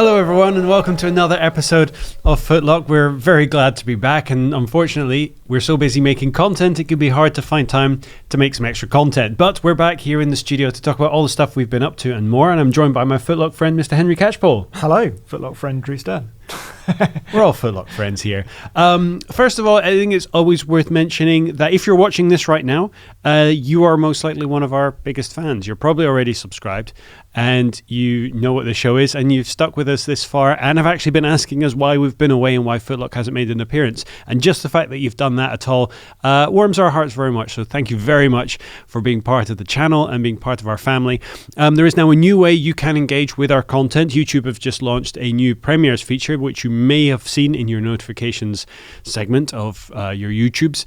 Hello everyone and welcome to another episode of FtLoC. We're very glad to be back, and unfortunately we're so busy making content it can be hard to find time to make some extra content. But we're back here in the studio to talk about all the stuff we've been up to and more, and I'm joined by my FtLoC friend Mr. Henry Catchpole. Hello, FtLoC friend Drew Stern. We're all FtLoC friends here. First of all, I think it's always worth mentioning that if you're watching this right now, you are most likely one of our biggest fans. You're probably already subscribed and you know what the show is, and you've stuck with us this far and have actually been asking us why we've been away and why FtLoC hasn't made an appearance. And just the fact that you've done that at all warms our hearts very much. So thank you very much for being part of the channel and being part of our family. There is now a new way you can engage with our content. YouTube have just launched a new premieres feature, which you may have seen in your notifications segment of your YouTubes,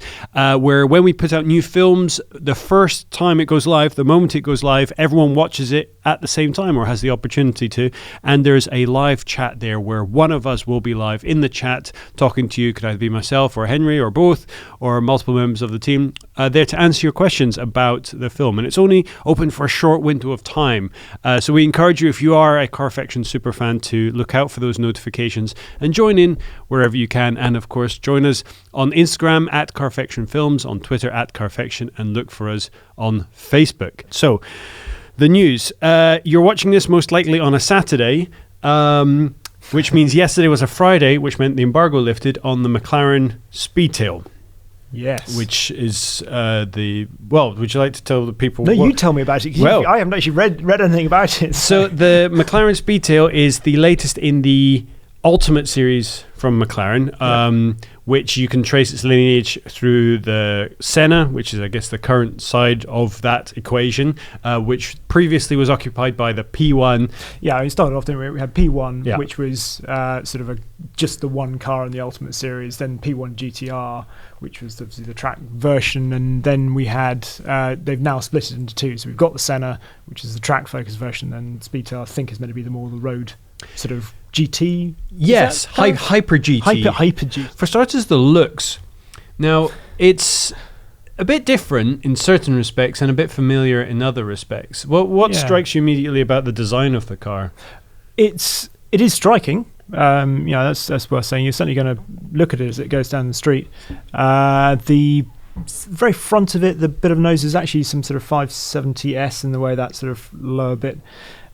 where when we put out new films, the first time it goes live, the moment it goes live, everyone watches it at the same time or has the opportunity to, and there's a live chat there where one of us will be live in the chat talking to you. Could either be myself or Henry or both or multiple members of the team there to answer your questions about the film, and it's only open for a short window of time, so we encourage you, if you are a Carfection superfan, to look out for those notifications and join in wherever you can. And of course join us on Instagram at Carfection Films, on Twitter at Carfection, and look for us on Facebook. So the news, you're watching this most likely on a Saturday, which means yesterday was a Friday, which meant the embargo lifted on the McLaren Speedtail. Yes. Which is would you like to tell the people? No, you tell me about it. Well, I haven't actually read anything about it. So the McLaren Speedtail is the latest in the Ultimate series from McLaren, which you can trace its lineage through the Senna, which is, I guess, the current side of that equation, which previously was occupied by the P1. Yeah, it started off, didn't we? We had P1, which was sort of just the one car in the Ultimate series, then P1 GTR, which was obviously the track version, and then we had, they've now split it into two. So we've got the Senna, which is the track-focused version, and Speedtail, I think, is meant to be the more the road sort of GT. Yes, Hyper GT. Hyper GT. For starters, the looks. Now, it's a bit different in certain respects and a bit familiar in other respects. What strikes you immediately about the design of the car? It is striking. That's worth saying. You're certainly going to look at it as it goes down the street. The very front of it, the bit of nose, is actually some sort of 570S in the way that sort of lower bit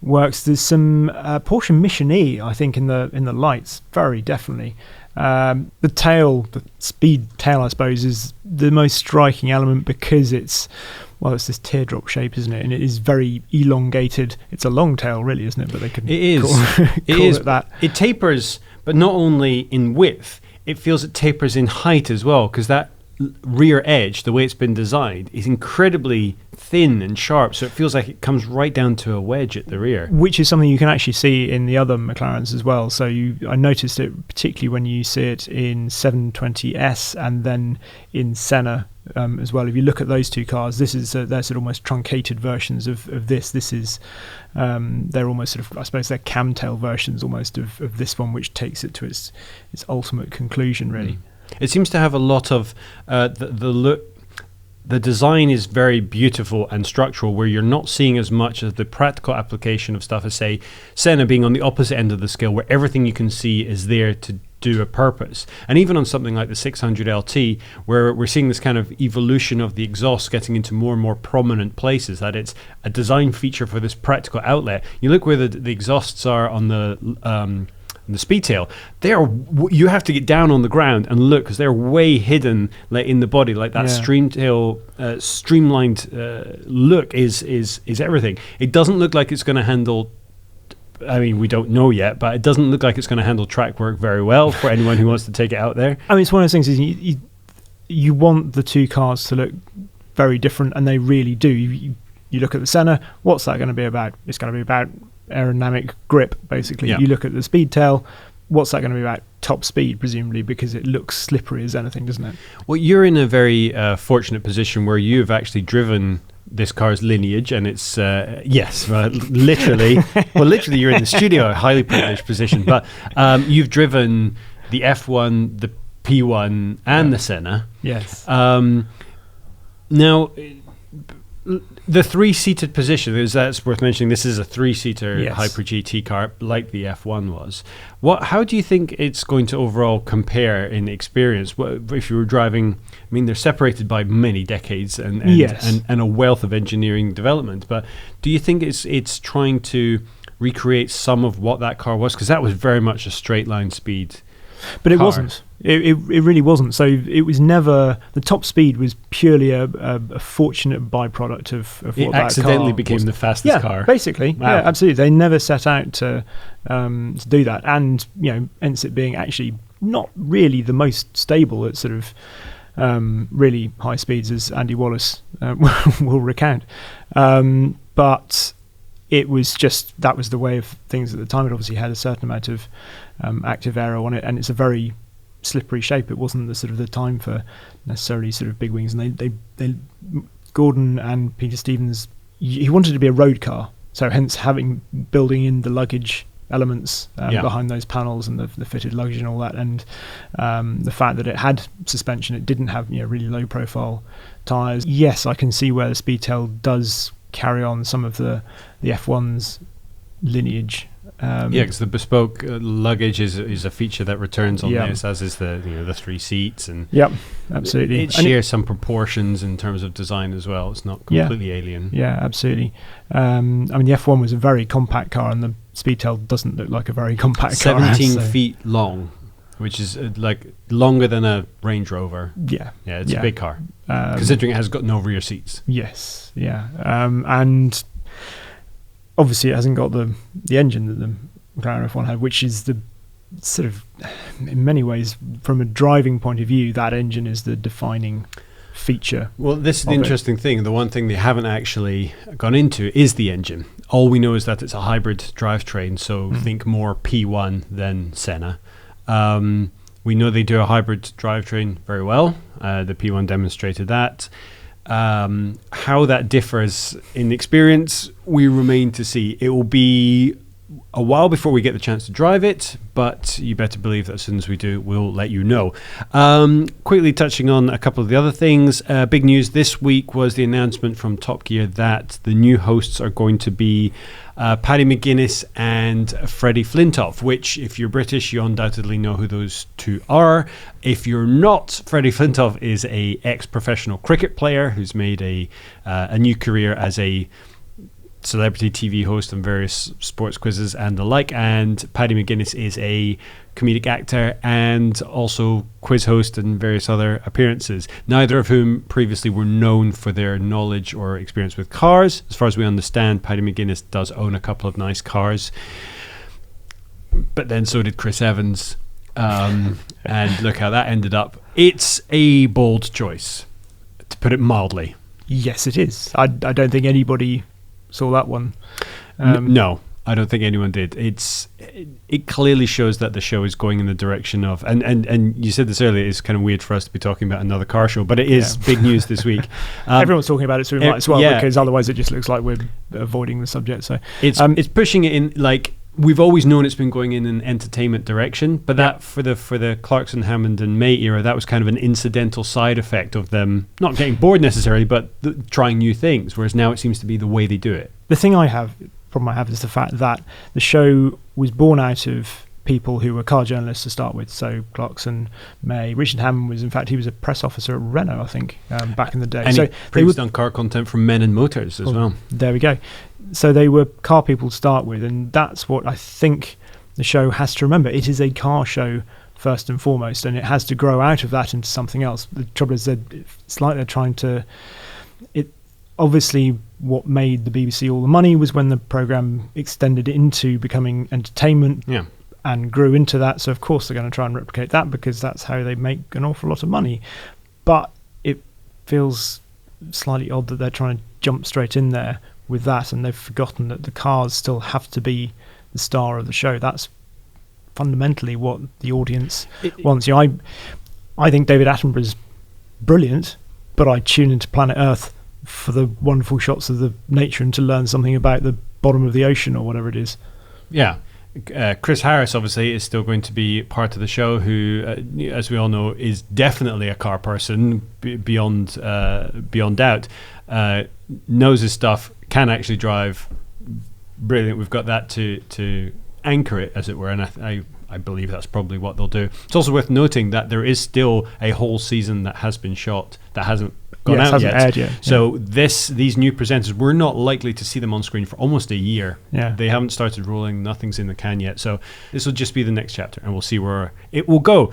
works. There's some Porsche Mission E, I think, in the lights, very definitely. The tail, the speed tail, I suppose, is the most striking element because it's this teardrop shape, isn't it? And it is very elongated. It's a long tail, really, isn't it? But they could call it that. It tapers, but not only in width, it feels it tapers in height as well, because that rear edge, the way it's been designed, is incredibly thin and sharp, so it feels like it comes right down to a wedge at the rear, which is something you can actually see in the other McLarens as well. So I noticed it particularly when you see it in 720S and then in Senna as well. If you look at those two cars, this is they're sort of almost truncated versions of this. This is they're almost sort of, I suppose, they're camtail versions almost of this one, which takes it to its ultimate conclusion, really. It seems to have a lot of the look. The design is very beautiful and structural, where you're not seeing as much of the practical application of stuff as, say, Senna being on the opposite end of the scale, where everything you can see is there to do a purpose. And even on something like the 600 LT, where we're seeing this kind of evolution of the exhaust getting into more and more prominent places, that it's a design feature for this practical outlet. You look where the exhausts are on the Speedtail, you have to get down on the ground and look, because they're way hidden, like in the body, like that streamlined look is everything. It doesn't look like it's going to handle, I mean, we don't know yet, but it doesn't look like it's going to handle track work very well for anyone who wants to take it out there. I mean, it's one of those things, is you want the two cars to look very different, and they really do. You look at the Senna, what's that going to be about? It's going to be about aerodynamic grip, basically. You look at the Speedtail, what's that going to be about? Top speed, presumably, because it looks slippery as anything, doesn't it? Well, you're in a very fortunate position where you've actually driven this car's lineage, and it's literally you're in the studio, a highly privileged position, but you've driven the F1, the P1 and the Senna. Yes. Now, The three-seated position that's worth mentioning. This is a three-seater Yes. Hyper GT car, like the F1 was. How do you think it's going to overall compare in experience? If you were driving, I mean, they're separated by many decades and Yes. and a wealth of engineering development. But do you think it's trying to recreate some of what that car was? Because that was very much a straight line speed. But it car. wasn't. It really wasn't. So it was never. The top speed was purely a fortunate byproduct of what It that accidentally car became was. the fastest Yeah, car. basically. Wow. Yeah, absolutely. They never set out to do that, and ends it being actually not really the most stable at sort of really high speeds, as Andy Wallace will recount. But it was just that was the way of things at the time. It obviously had a certain amount of active aero on it, and it's a very slippery shape. It wasn't the sort of the time for necessarily sort of big wings. And they Gordon and Peter Stevens, he wanted to be a road car, so hence building in the luggage elements behind those panels and the fitted luggage and all that, and the fact that it had suspension, it didn't have really low profile tires. Yes, I can see where the Speedtail does carry on some of the F1's lineage. Because the bespoke luggage is a feature that returns on Yeah. this, as is the three seats, and Yep, absolutely. it shares some proportions in terms of design as well. It's not completely alien. Yeah, absolutely. I mean, the F1 was a very compact car, and the Speedtail doesn't look like a very compact car. 17 so- feet long, which is like longer than a Range Rover. Yeah, Yeah, it's a big car, Um, considering it has got no rear seats. Yes, yeah, and obviously it hasn't got the engine that the McLaren F1 had, which is the sort of, in many ways, from a driving point of view, that engine is the defining feature. Well, this is the of it. interesting thing. The one thing they haven't actually gone into is the engine. All we know is that it's a hybrid drivetrain, so think more P1 than Senna. We know they do a hybrid drivetrain very well. The P1 demonstrated that. How that differs in experience, we remain to see. It will be a while before we get the chance to drive it, but you better believe that as soon as we do, we'll let you know. Quickly touching on a couple of the other things. Big news this week was the announcement from Top Gear that the new hosts are going to be Paddy McGuinness and Freddie Flintoff, which, if you're British, you undoubtedly know who those two are. If you're not, Freddie Flintoff is a ex-professional cricket player who's made a new career as a celebrity TV host on various sports quizzes and the like, and Paddy McGuinness is a comedic actor and also quiz host and various other appearances, neither of whom previously were known for their knowledge or experience with cars. As far as we understand, Paddy McGuinness does own a couple of nice cars, but then so did Chris Evans, and look how that ended up. It's a bold choice, to put it mildly. Yes, it is. I don't think anybody saw that one. No, I don't think anyone did. It clearly shows that the show is going in the direction of, and you said this earlier, it's kind of weird for us to be talking about another car show, but it is big news this week. Everyone's talking about it, so we might as well, yeah. because otherwise it just looks like we're avoiding the subject. So It's pushing it in, like, we've always known it's been going in an entertainment direction, but that for the Clarkson, Hammond and May era, that was kind of an incidental side effect of them not getting bored necessarily, but trying new things, whereas now it seems to be the way they do it. the problem I have is the fact that the show was born out of people who were car journalists to start with. So Clarkson, May, Richard Hammond was, in fact, he was a press officer at Renault, I think, back in the day. And so he previously done car content from Men and Motors as well. There we go. So they were car people to start with, and that's what I think the show has to remember. It is a car show first and foremost, and it has to grow out of that into something else. The trouble is that it's like they're trying to... Obviously, what made the BBC all the money was when the programme extended into becoming entertainment and grew into that. So, of course, they're going to try and replicate that because that's how they make an awful lot of money. But it feels slightly odd that they're trying to jump straight in there with that, and they've forgotten that the cars still have to be the star of the show. That's fundamentally what the audience wants. I think David Attenborough's brilliant, but I tune into Planet Earth for the wonderful shots of the nature and to learn something about the bottom of the ocean or whatever it is. Yeah. Chris Harris obviously is still going to be part of the show, who, as we all know, is definitely a car person beyond doubt. knows his stuff, can actually drive. Brilliant. We've got that to anchor it, as it were, and I believe that's probably what they'll do. It's also worth noting that there is still a whole season that has been shot that hasn't gone out hasn't yet. aired yet. So these new presenters, we're not likely to see them on screen for almost a year. Yeah. They haven't started rolling. Nothing's in the can yet. So this will just be the next chapter, and we'll see where it will go.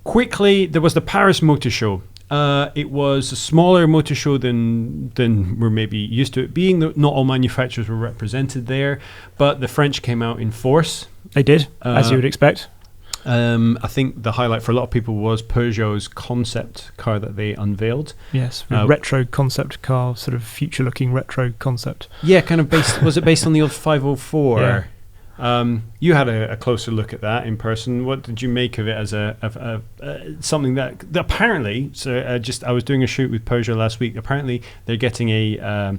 Quickly, there was the Paris Motor Show. It was a smaller motor show than we're maybe used to it being. Not all manufacturers were represented there, but the French came out in force. They did, as you would expect. I think the highlight for a lot of people was Peugeot's concept car that they unveiled. Yes, retro concept car, sort of future-looking retro concept. Yeah, kind of based. Was it based on the old 504? Yeah. You had a closer look at that in person. What did you make of it as something that apparently? So I was doing a shoot with Peugeot last week. Apparently, they're getting a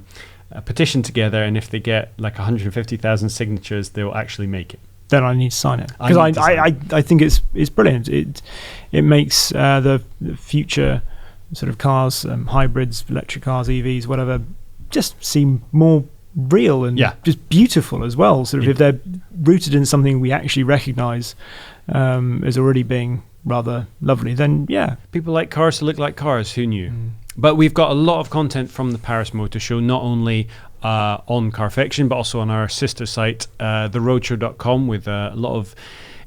petition together, and if they get like 150,000 signatures, they'll actually make it. Then I need to sign it because I think it's brilliant. It makes the future sort of cars, hybrids, electric cars, EVs, whatever, just seem more real and just beautiful as well. Sort of if they're rooted in something we actually recognise as already being rather lovely, then people like cars to look like cars. Who knew? But we've got a lot of content from the Paris Motor Show, not only on Carfection, but also on our sister site, theroadshow.com, with a lot of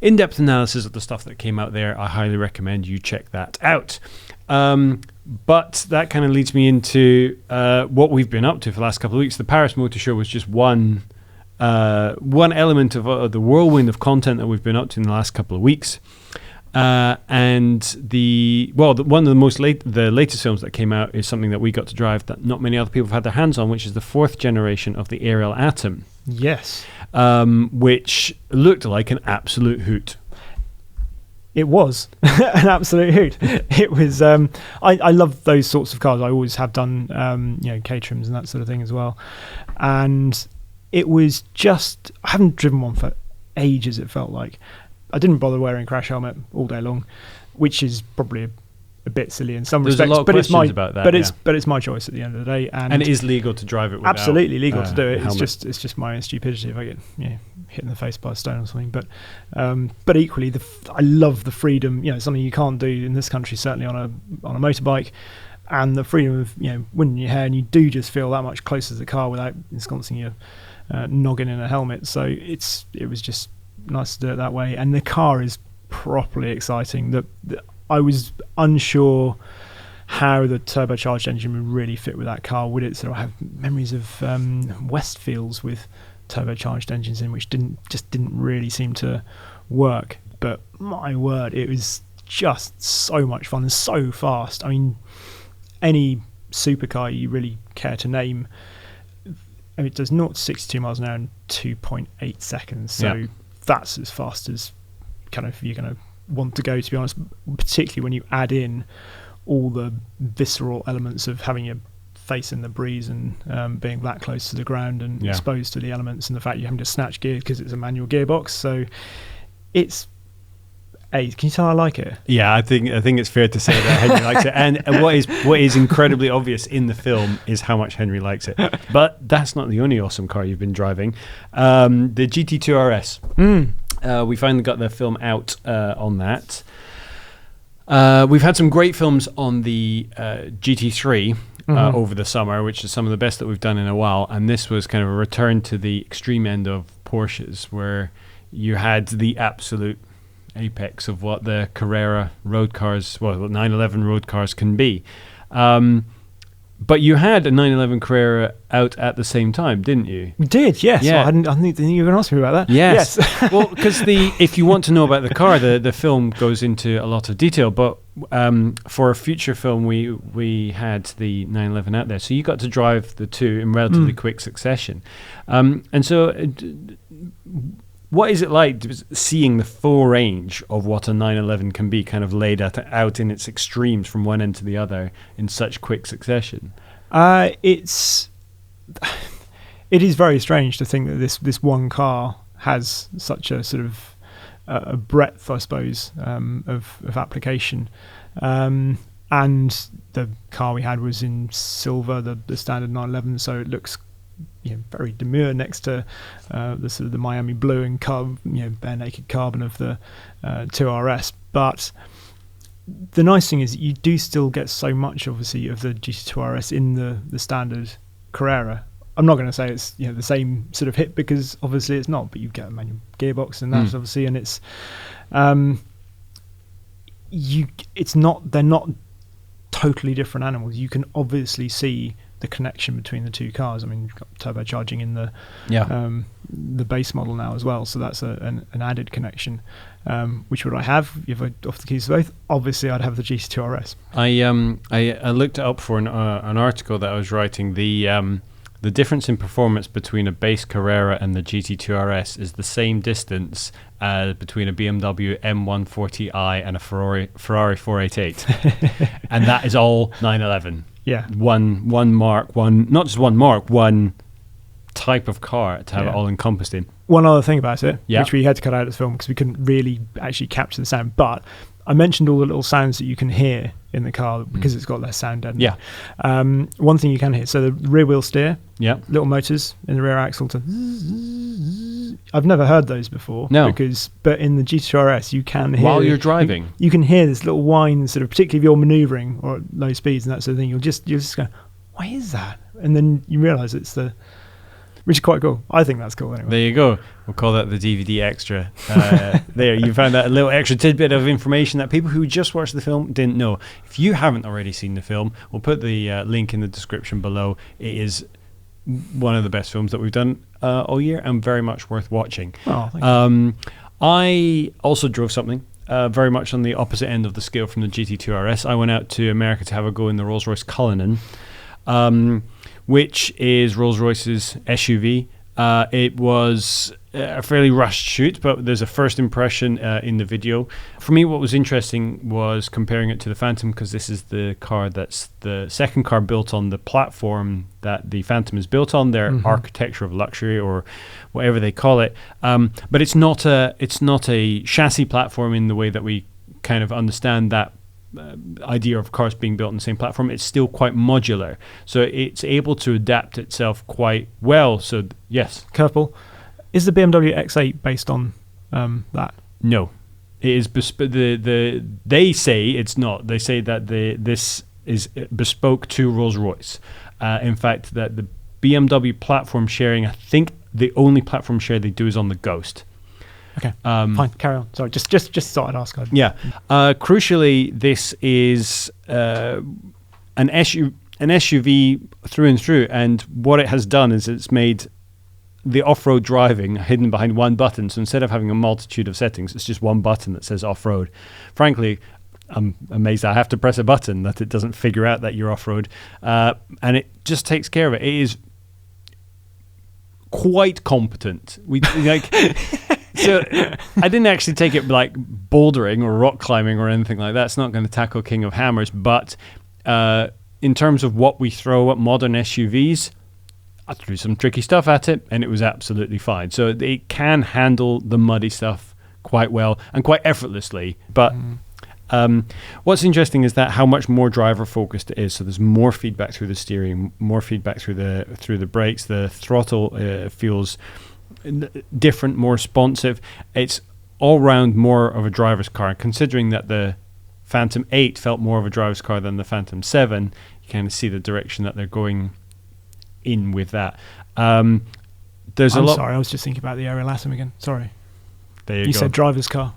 in-depth analysis of the stuff that came out there. I highly recommend you check that out. But that kind of leads me into what we've been up to for the last couple of weeks. The Paris Motor Show was just one element of the whirlwind of content that we've been up to in the last couple of weeks. And one of the latest films that came out is something that we got to drive that not many other people have had their hands on, which is the 4th generation of the Ariel Atom. Yes. Which looked like an absolute hoot. It was an absolute hoot. It was. I love those sorts of cars. I always have done, Caterhams and that sort of thing as well. And it was just. I haven't driven one for ages. It felt like I didn't bother wearing a crash helmet all day long, which is probably a bit silly in some respects. There's a lot of questions about that. But it's my choice at the end of the day, and it is legal to drive it without absolutely legal to do it. Helmet. It's just my own stupidity if I get hit in the face by a stone or something. But equally, I love the freedom. Something you can't do in this country, certainly on a motorbike, and the freedom of wind in your hair, and you do just feel that much closer to the car without ensconcing your noggin in a helmet. So it was just nice to do it that way, and the car is properly exciting. I was unsure how the turbocharged engine would really fit with that car. Would it sort of have memories of Westfields with turbocharged engines in, which didn't really seem to work? But my word, it was just so much fun and so fast. I mean, any supercar you really care to name, it does 0 to 62 miles an hour in 2.8 seconds. So that's as fast as kind of you're going to want to go, to be honest, particularly when you add in all the visceral elements of having your face in the breeze and being that close to the ground and exposed to the elements, and the fact you're having to snatch gear because it's a manual gearbox. So it's can you tell I like it? Yeah, I think it's fair to say that Henry likes it, and what is incredibly obvious in the film is how much Henry likes it. But that's not the only awesome car you've been driving. The GT2 RS. We finally got the film out on that. We've had some great films on the GT3 over the summer, which is some of the best that we've done in a while. And this was kind of a return to the extreme end of Porsches, where you had the absolute apex of what the Carrera road cars, 911 road cars can be. But you had a 911 Carrera out at the same time, didn't you? We did, yes. Yeah. I didn't even ask me about that. Yes. Well, because if you want to know about the car, the film goes into a lot of detail. But for a future film, we had the 911 out there, so you got to drive the two in relatively quick succession. And so, what is it like seeing the full range of what a 911 can be, kind of laid out in its extremes from one end to the other in such quick succession? It is very strange to think that this one car has such a sort of a breadth, I suppose, of application. and the car we had was in silver, the standard 911, so it looks very demure next to the sort of the Miami blue and bare naked carbon of the 2RS. But the nice thing is you do still get so much, obviously, of the GT2RS in the standard Carrera. I'm not going to say it's the same sort of hit, because obviously it's not, but you get a manual gearbox and that, obviously, and it's they're not totally different animals. You can obviously see the connection between the two cars. I mean, you've got turbocharging in the base model now as well, so that's an added connection. Which would I have if I offered the keys to both? Obviously, I'd have the GT2 RS. I looked it up for an article that I was writing. The difference in performance between a base Carrera and the GT2 RS is the same distance between a BMW M140i and a Ferrari 488, and that is all 911. Yeah, one mark, not just one mark, one type of car to have it all encompassed in. One other thing about it, which we had to cut out of the film because we couldn't really actually capture the sound, but I mentioned all the little sounds that you can hear in the car because it's got less sound deadening. Yeah. One thing you can hear, so the rear wheel steer, little motors in the rear axle to. I've never heard those before. No. But in the GT2 RS you can hear while you're driving. You can hear this little whine, sort of, particularly if you're manoeuvring or at low speeds and that sort of thing. You'll just go, why is that? And then you realise which is quite cool. I think that's cool anyway. There you go. We'll call that the DVD extra. There, you found that a little extra tidbit of information that people who just watched the film didn't know. If you haven't already seen the film, we'll put the link in the description below. It is one of the best films that we've done all year and very much worth watching. Oh, thank you. I also drove something very much on the opposite end of the scale from the GT2 RS. I went out to America to have a go in the Rolls-Royce Cullinan, which is Rolls-Royce's SUV. It was a fairly rushed shoot, but there's a first impression in the video. For me, what was interesting was comparing it to the Phantom, because this is the car that's the second car built on the platform that the Phantom is built on, their architecture of luxury or whatever they call it. But it's not a chassis platform in the way that we kind of understand that idea of cars being built on the same platform. It's still quite modular, so it's able to adapt itself quite well. So yes. Curveball. Is the BMW X8 based on that? No, it is. They say it's not. They say that this is bespoke to Rolls-Royce. In fact, that the BMW platform sharing, I think the only platform share they do is on the Ghost. Okay, fine, carry on. Sorry, just thought I'd ask. Yeah. Crucially, this is an SUV through and through, and what it has done is it's made the off-road driving hidden behind one button. So instead of having a multitude of settings, it's just one button that says off-road. Frankly, I'm amazed I have to press a button that it doesn't figure out that you're off-road, and it just takes care of it. It is quite competent. So I didn't actually take it like bouldering or rock climbing or anything like that. It's not going to tackle King of Hammers, but in terms of what we throw at modern SUVs, I threw some tricky stuff at it and it was absolutely fine. So it can handle the muddy stuff quite well and quite effortlessly. But what's interesting is that how much more driver focused it is. So there's more feedback through the steering, more feedback through the brakes. The throttle feels different, more responsive. It's all round more of a driver's car. Considering that the Phantom 8 felt more of a driver's car than the Phantom 7, you kind of see the direction that they're going in with that. I'm sorry, I was just thinking about the Ariel Atom again. Sorry. There you go. said driver's car.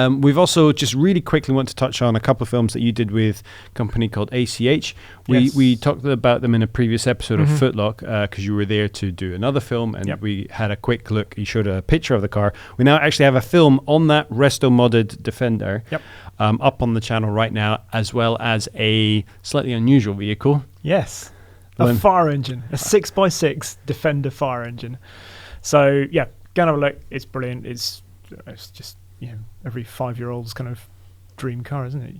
We've also just really quickly want to touch on a couple of films that you did with a company called ACH. We talked about them in a previous episode of FtLoC because you were there to do another film, and we had a quick look. You showed a picture of the car. We now actually have a film on that resto-modded Defender up on the channel right now, as well as a slightly unusual vehicle. Yes. A fire engine. A 6x6 Defender fire engine. So, yeah. Go and have a look. It's brilliant. It's just every 5-year-old's kind of dream car, isn't it?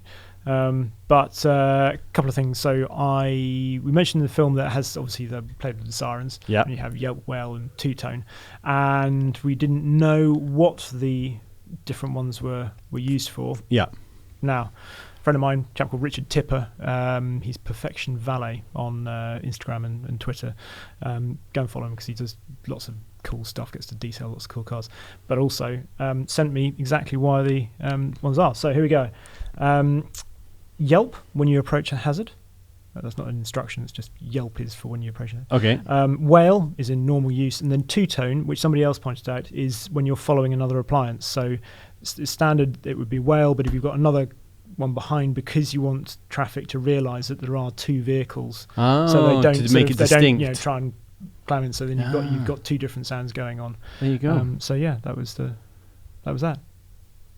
But a couple of things. So we mentioned the film that has obviously the played with the sirens. Yeah. And you have yelp, wail, and two-tone, and we didn't know what the different ones were used for. Yeah. Now, friend of mine, a chap called Richard Tipper. He's Perfection Valet on Instagram and Twitter. Go and follow him because he does lots of cool stuff, gets to detail lots of cool cars. But also sent me exactly why the ones are. So here we go. Yelp when you approach a hazard. That's not an instruction, it's just Yelp is for when you approach it. Okay. Whale is in normal use, and then two-tone, which somebody else pointed out, is when you're following another appliance. So standard, it would be whale, but if you've got another one behind, because you want traffic to realise that there are two vehicles, so they don't to make it distinct. Don't, try and clam in. So then you've got two different sounds going on. There you go. So yeah, that was that.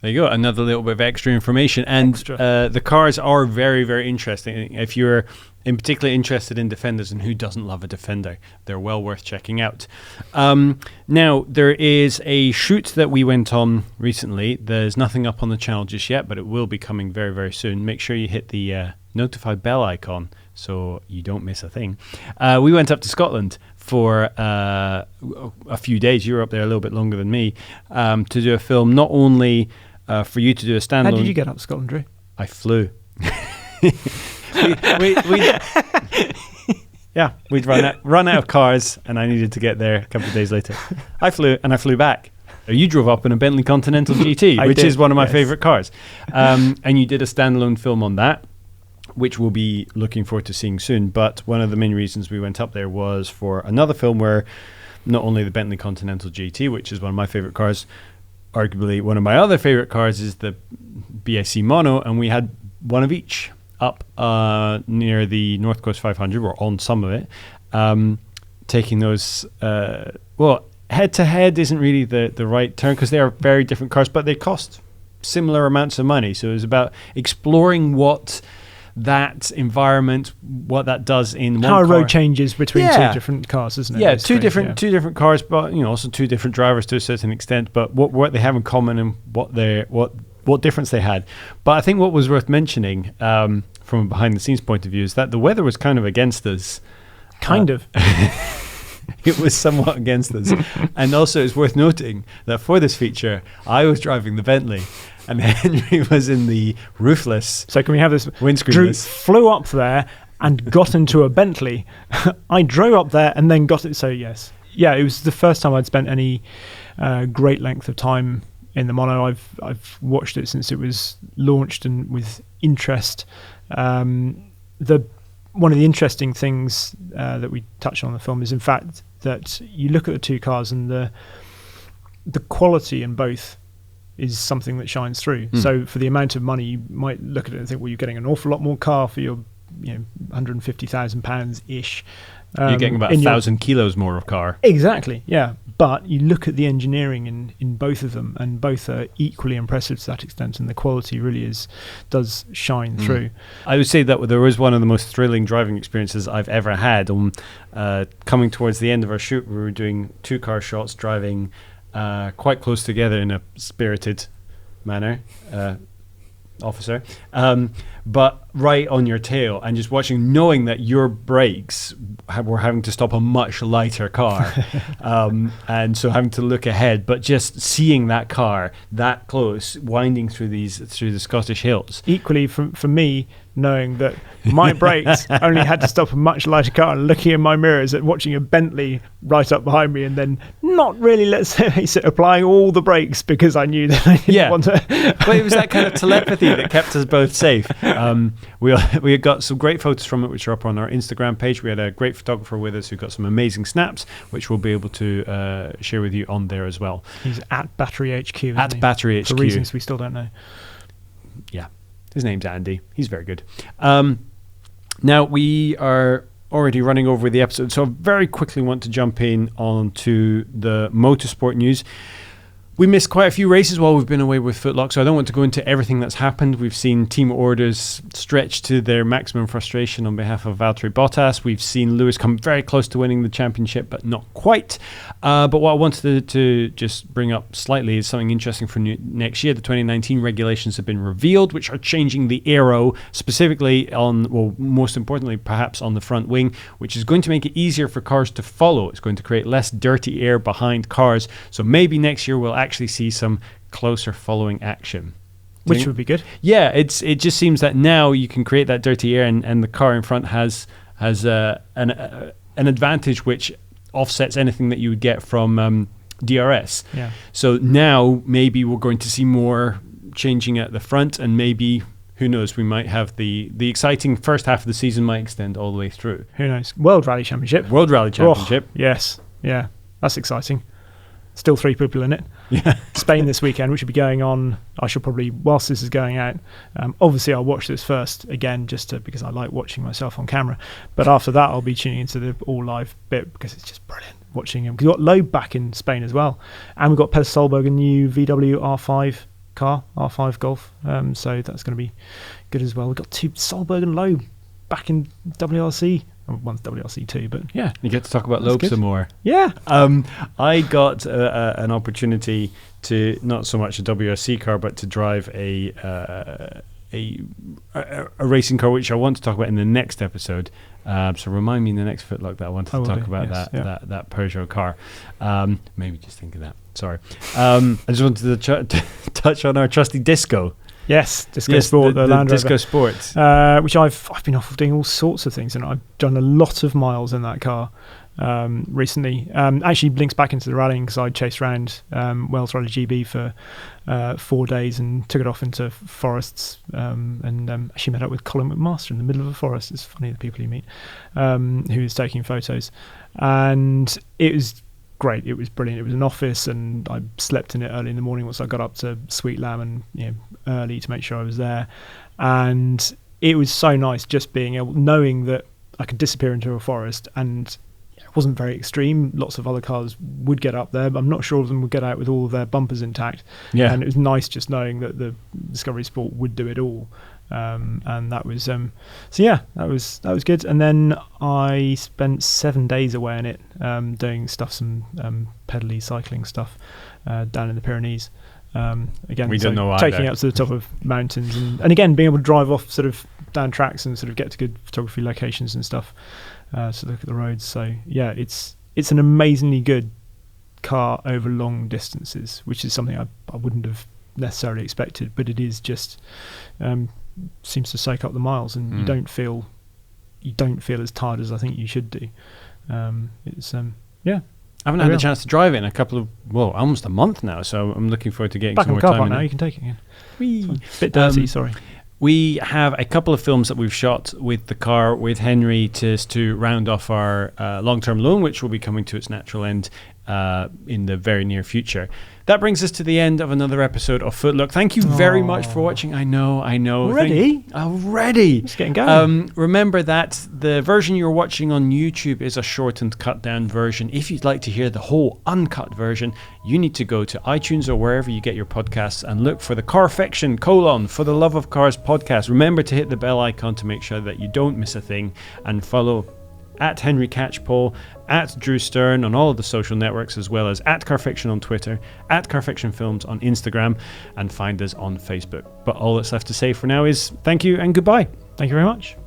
There you go, another little bit of extra information. And the cars are very, very interesting. If you're in particular interested in Defenders, and who doesn't love a Defender, they're well worth checking out. Now, there is a shoot that we went on recently. There's nothing up on the channel just yet, but it will be coming very, very soon. Make sure you hit the notify bell icon so you don't miss a thing. We went up to Scotland for a few days. You were up there a little bit longer than me, to do a film, not only for you to do a standalone. How did you get up to Scotland, Drew? I flew. We'd run out of cars, and I needed to get there a couple of days later. I flew back. You drove up in a Bentley Continental GT, which is one of my favorite cars, and you did a standalone film on that, which we'll be looking forward to seeing soon. But one of the main reasons we went up there was for another film where not only the Bentley Continental GT, which is one of my favorite cars, arguably one of my other favorite cars is the BIC Mono, and we had one of each up near the North Coast 500, or on some of it, taking those, head-to-head isn't really the right term, because they are very different cars, but they cost similar amounts of money. So it was about exploring what that environment, what that does in one how a car. road changes between two different cars, isn't it? Yeah, two different cars, but also two different drivers to a certain extent. But what they have in common, and what difference they had. But I think what was worth mentioning from a behind the scenes point of view is that the weather was kind of against us. Kind of. It was somewhat against us. And also it's worth noting that for this feature, I was driving the Bentley, and Henry was in the roofless. So can we have this? Windscreenless. Drew flew up there and got into a Bentley. I drove up there and then got it. So yes, it was the first time I'd spent any great length of time in the Mono. I've watched it since it was launched, and with interest. One of the interesting things that we touch on in the film is, in fact, that you look at the two cars, and the quality in both is something that shines through. So for the amount of money, you might look at it and think, well, you're getting an awful lot more car for your £150,000 ish. You're getting about 1,000 kilos more of car. Exactly, yeah. But you look at the engineering in both of them, and both are equally impressive to that extent, and the quality really does shine through. I would say that there was one of the most thrilling driving experiences I've ever had. Coming towards the end of our shoot, we were doing two car shots, driving quite close together in a spirited manner, officer, but right on your tail, and just watching, knowing that your brakes were having to stop a much lighter car, and so having to look ahead, but just seeing that car that close winding through the Scottish hills. Equally for me, knowing that my brakes only had to stop a much lighter car, and looking in my mirrors at watching a Bentley right up behind me, and then not really, let's say, applying all the brakes because I knew that I didn't want to. But it was that kind of telepathy that kept us both safe. We got some great photos from it, which are up on our Instagram page. We had a great photographer with us who got some amazing snaps, which we'll be able to share with you on there as well. He's at Battery HQ. At Battery HQ. For reasons we still don't know. Yeah. His name's Andy. He's very good. Now, we are already running over the episode, so I very quickly want to jump in onto the motorsport news. We missed quite a few races while we've been away with FtLoC, so I don't want to go into everything that's happened. We've seen team orders stretched to their maximum frustration on behalf of Valtteri Bottas. We've seen Lewis come very close to winning the championship, but not quite. But what I wanted to just bring up slightly is something interesting for next year. The 2019 regulations have been revealed, which are changing the aero, specifically most importantly, perhaps on the front wing, which is going to make it easier for cars to follow. It's going to create less dirty air behind cars. So maybe next year we'll actually see some closer following action. Which would be good. Yeah, it just seems that now you can create that dirty air, and the car in front has an advantage which offsets anything that you would get from DRS. Yeah. So now maybe we're going to see more changing at the front, and maybe, who knows, we might have the exciting first half of the season might extend all the way through. Who knows? World Rally Championship. World Rally Championship. Oh, yes. Yeah. That's exciting. Still 3 people in it. Yeah. Spain this weekend, which will be going on. I shall probably, whilst this is going out, obviously I'll watch this first again, because I like watching myself on camera. But after that, I'll be tuning into the all live bit because it's just brilliant watching him. We've got Lowe back in Spain as well, and we've got Peter Solberg, a new VW R5 car, R5 Golf. So that's going to be good as well. We've got Solberg and Lowe back in WRC. One's WRC2, but yeah. You get to talk about Loeb some more. Yeah. I got an opportunity to, not so much a WRC car, but to drive a racing car, which I want to talk about in the next episode. So remind me in the next FtLoC that I wanted to talk about that Peugeot car. Maybe just think of that. Sorry. I just wanted to touch on our trusty Disco. Yes, Disco Sport, the Land Rover. Disco Sport, which I've been off of doing all sorts of things, and I've done a lot of miles in that car recently. Actually links back into the rallying because I chased around Wales Rally GB for 4 days and took it off into forests, and actually met up with Colin McMaster in the middle of a forest. It's funny the people you meet, who was taking photos, and it was great. It was brilliant. It was an office, and I slept in it early in the morning once I got up to Sweet Lamb, and early to make sure I was there. And it was so nice just being able, knowing that I could disappear into a forest, and it wasn't very extreme. Lots of other cars would get up there, but I'm not sure of them would get out with all of their bumpers intact. Yeah. And it was nice just knowing that the Discovery Sport would do it all. And that was that was good. And then I spent 7 days away in it, doing stuff, some pedally cycling stuff down in the Pyrenees. Again, we don't know taking it up to the top of mountains, and again being able to drive off sort of down tracks and sort of get to good photography locations and stuff. So look at the roads. So yeah, it's an amazingly good car over long distances, which is something I wouldn't have necessarily expected, but it is just seems to soak up the miles, and you don't feel as tired as I think you should do. It's I haven't had the chance to drive it in almost a month now, so I'm looking forward to getting back some on more the car time park now. in. You can take it again. It's a bit dirty, sorry. We have a couple of films that we've shot with the car with Henry to round off our long-term loan, which will be coming to its natural end in the very near future. That brings us to the end of another episode of FtLoC. Thank you very much for watching. I know. Already? It's getting going. Remember that the version you're watching on YouTube is a shortened, cut-down version. If you'd like to hear the whole uncut version, you need to go to iTunes or wherever you get your podcasts and look for the Carfection : For the Love of Cars podcast. Remember to hit the bell icon to make sure that you don't miss a thing, and follow at Henry Catchpole, at Drew Stern on all of the social networks, as well as at Carfection on Twitter, at Carfection Films on Instagram, and find us on Facebook. But all that's left to say for now is thank you and goodbye. Thank you very much.